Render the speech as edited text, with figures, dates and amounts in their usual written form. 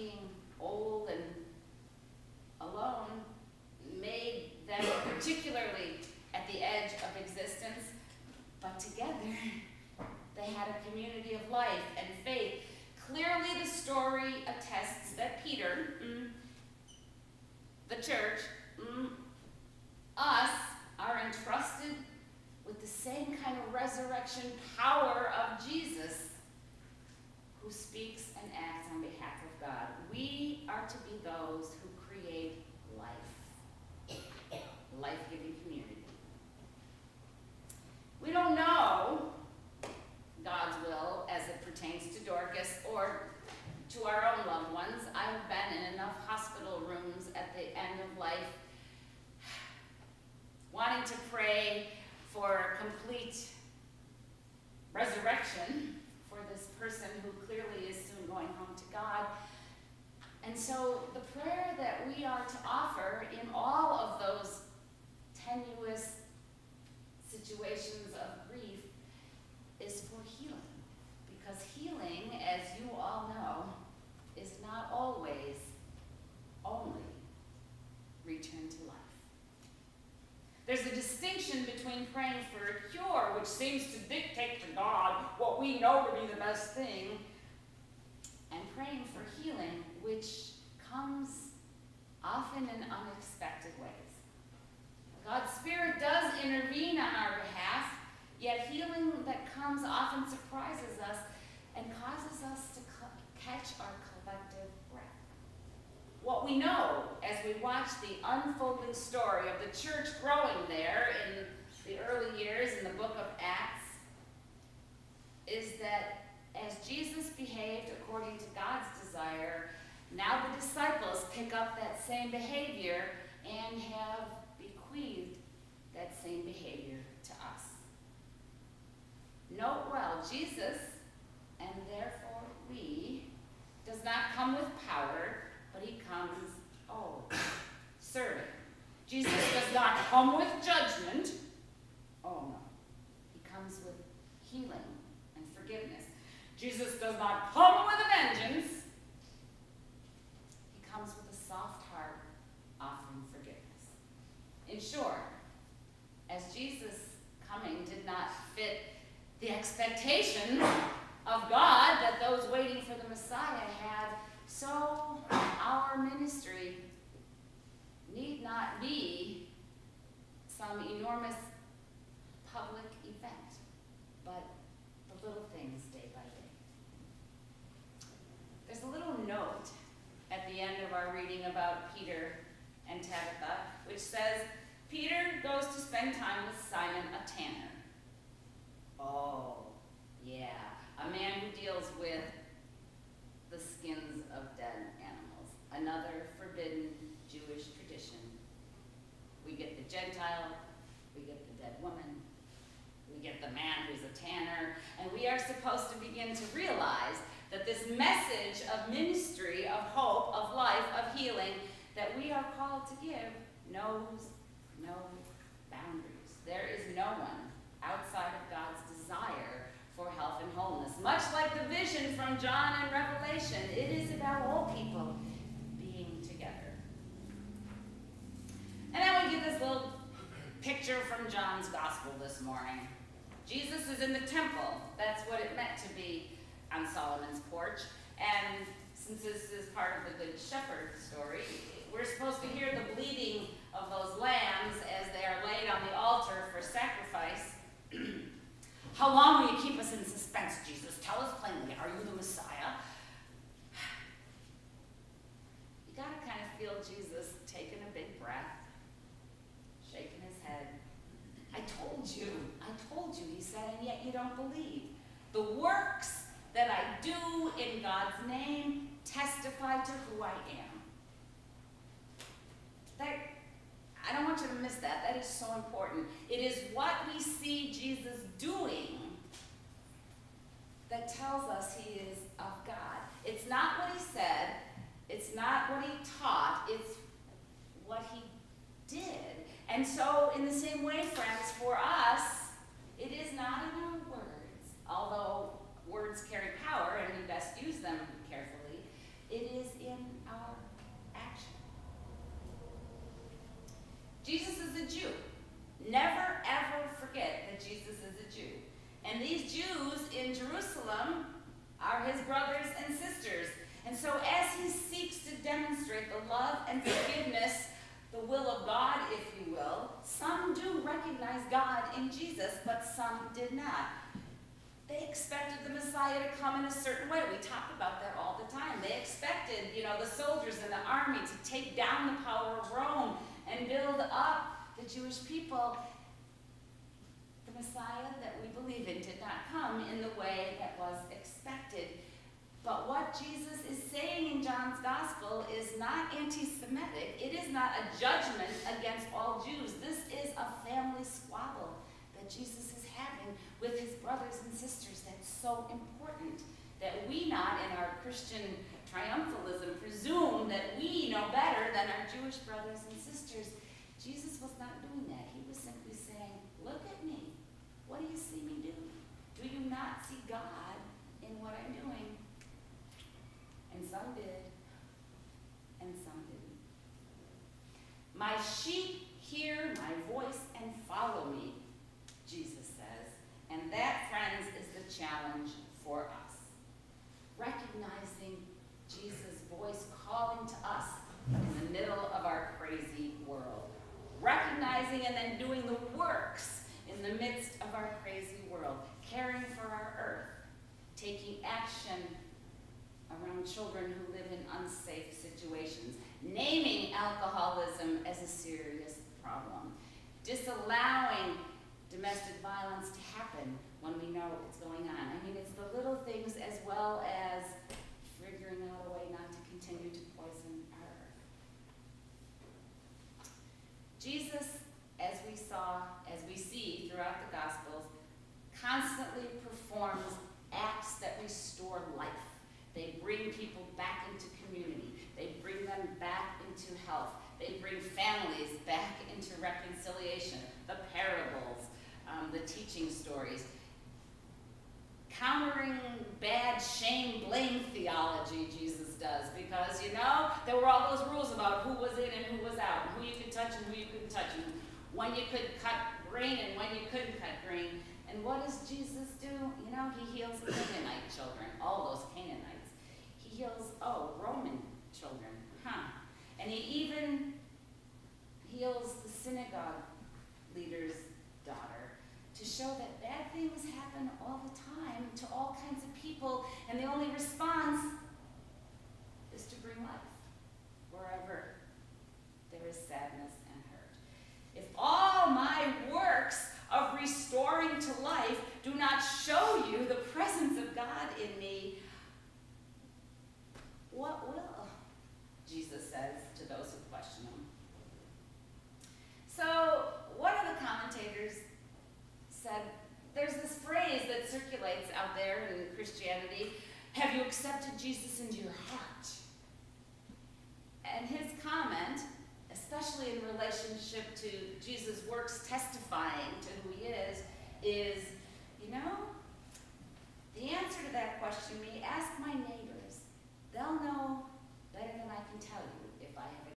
being old and alone made them particularly at the edge of existence, but together they had a community of life and faith. Clearly the story attests that Peter, the church, us, are entrusted with the same kind of resurrection power of Jesus, who speaks and acts on behalf of God. We are to be those who create life, life-giving community. We don't know God's will as it pertains to Dorcas or to our own loved ones. I've been in enough hospital rooms at the end of life wanting to pray for complete resurrection for this person who clearly is soon going home to God. And so the prayer that we are to offer in all of those tenuous situations of grief is for healing. Because healing, as you all know, is not always only return to life. There's a distinction between praying for a cure, which seems to dictate to God what we know to be the best thing, and praying for healing, which comes often in unexpected ways. God's Spirit does intervene on our behalf, yet healing that comes often surprises us and causes us to catch our collective breath. What we know as we watch the unfolding story of the church growing there in the early years in the book of Acts is that as Jesus behaved according to God's desire, now the disciples pick up that same behavior and have bequeathed that same behavior to us. Note well, Jesus, and therefore we, does not come with power, but he comes, serving. Jesus does not come with judgment. Oh no. He comes with healing and forgiveness. Jesus does not come with a vengeance. He comes with a soft heart, offering forgiveness. In short, as Jesus' coming did not fit the expectations of God that those waiting for the Messiah had, so our ministry need not be some enormous public event, but the little things day by day. There's a little note at the end of our reading about Peter and Tabitha, which says, Peter goes to spend time with Simon, a tanner. Oh, yeah, a man who deals with the skins of dead animals, another forbidden Jewish tradition. We get the Gentile, we get the dead woman, we get the man who's a tanner, and we are supposed to begin to realize that this message of ministry, of hope, of life, of healing, that we are called to give knows no boundaries. There is no one outside of God's desire for health and wholeness. Much like the vision from John in Revelation, it is about all people being together. And I want to give this little picture from John's gospel this morning. Jesus is in the temple. That's what it meant to be on Solomon's porch. And since this is part of the Good Shepherd story, we're supposed to hear the bleating of those lambs as they are laid on the altar for sacrifice. How long will you keep us in suspense, Jesus? Tell us plainly, are you the Messiah? You gotta kind of feel Jesus taking a big breath, shaking his head. I told you, he said, and yet you don't believe. The works that I do in God's name testify to who I am. I don't want you to miss that. That is so important. It is what we see Jesus doing that tells us he is of God. It's not what he said. It's not what he taught. It's what he did. And so, in the same way, friends, for us, it is not in our words, although words carry power and we best use them carefully. It is in in Jerusalem are his brothers and sisters. And so as he seeks to demonstrate the love and forgiveness, the will of God, if you will, some do recognize God in Jesus, but some did not. They expected the Messiah to come in a certain way. We talk about that all the time. They expected, the soldiers in the army to take down the power of Rome and build up the Jewish people. The Messiah that we believe in did not come in the way that was expected. But what Jesus is saying in John's Gospel is not anti-Semitic. It is not a judgment against all Jews. This is a family squabble that Jesus is having with his brothers and sisters. That's so important that we not, in our Christian triumphalism, presume that we know better than our Jewish brothers and sisters. Jesus was not doing that. He was simply saying, look at me. What do you see me do? Do you not see God in what I'm doing? And some did, and some didn't. My sheep hear my voice and follow me, Jesus says. And that, friends, is the challenge for us. Recognizing Jesus' voice calling to us in the middle of our crazy world. Recognizing and then doing the works in the midst of our crazy world. Caring for our earth. Taking action around children who live in unsafe situations, naming alcoholism as a serious problem, disallowing domestic violence to happen when we know it's going on. I mean, it's the little things as well as figuring out a way not to continue to poison our earth. Jesus, as we see throughout the Gospels, constantly performs acts that restore life. They bring people back into community. They bring them back into health. They bring families back into reconciliation. The parables, the teaching stories. Countering bad shame, blame theology Jesus does, because, there were all those rules about who was in and who was out, and who you could touch and who you couldn't touch, and when you could cut grain and when you couldn't cut grain. And what does Jesus do? He heals Canaanite children, all those Canaanites. He heals, Roman children, And he even heals the synagogue leader's daughter to show that bad things happen all the time to all kinds of people, and the only response is to bring life wherever there is sadness and hurt. If all my works of restoring to life do not show you the presence of God in me, what will? Jesus says to those who question him. So one of the commentators said, there's this phrase that circulates out there in Christianity, have you accepted Jesus into your heart? And his comment, especially in relationship to Jesus' works testifying to who he is, the answer to that question, ask my neighbors. They'll know better than I can tell you.